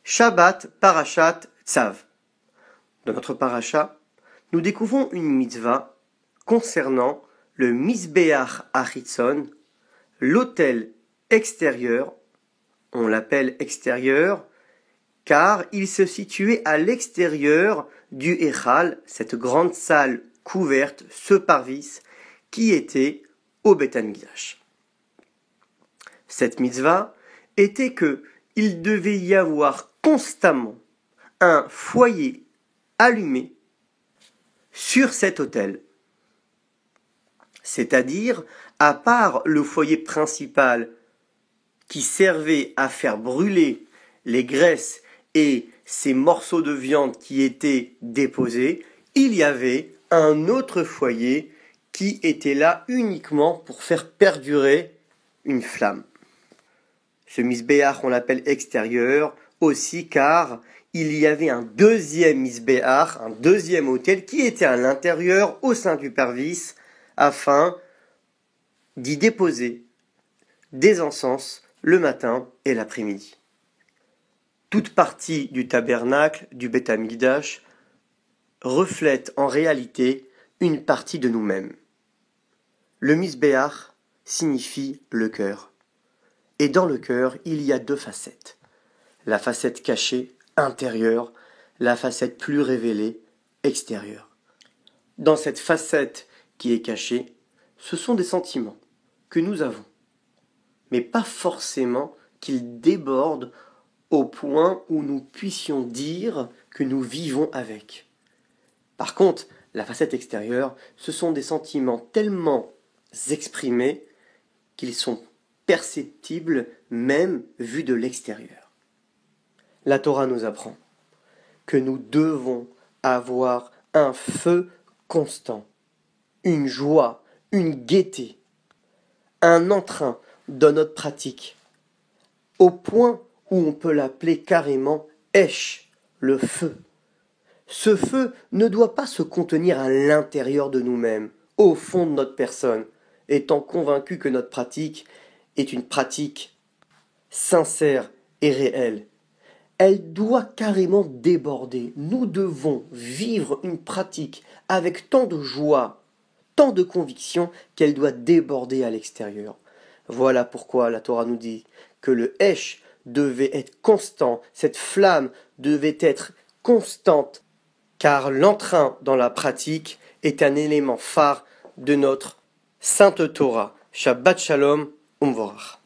Shabbat Parashat Tzav. Dans notre parasha, nous découvrons une mitzvah concernant le Mizbeach Achitzon, l'autel extérieur. On l'appelle extérieur car il se situait à l'extérieur du Echal, cette grande salle couverte, ce parvis, qui était au Beth Amikdash. Cette mitzvah était que il devait y avoir constamment un foyer allumé sur cet autel. C'est-à-dire, à part le foyer principal qui servait à faire brûler les graisses et ces morceaux de viande qui étaient déposés, il y avait un autre foyer qui était là uniquement pour faire perdurer une flamme. Ce Mizbeach, on l'appelle extérieur aussi car il y avait un deuxième Mizbeach, un deuxième autel qui était à l'intérieur au sein du parvis afin d'y déposer des encens le matin et l'après-midi. Toute partie du tabernacle du Beth Amikdash reflète en réalité une partie de nous-mêmes. Le Mizbeach signifie le cœur. Et dans le cœur, il y a deux facettes. La facette cachée, intérieure, la facette plus révélée, extérieure. Dans cette facette qui est cachée, ce sont des sentiments que nous avons, mais pas forcément qu'ils débordent au point où nous puissions dire que nous vivons avec. Par contre, la facette extérieure, ce sont des sentiments tellement exprimés qu'ils sont perceptibles même vus de l'extérieur. La Torah nous apprend que nous devons avoir un feu constant, une joie, une gaieté, un entrain dans notre pratique, au point où on peut l'appeler carrément Esh, le feu. Ce feu ne doit pas se contenir à l'intérieur de nous-mêmes, au fond de notre personne, étant convaincu que notre pratique est une pratique sincère et réelle. Elle doit carrément déborder. Nous devons vivre une pratique avec tant de joie, tant de conviction qu'elle doit déborder à l'extérieur. Voilà pourquoi la Torah nous dit que le Esh devait être constant, cette flamme devait être constante, car l'entrain dans la pratique est un élément phare de notre Sainte Torah. Shabbat Shalom, Umvorach.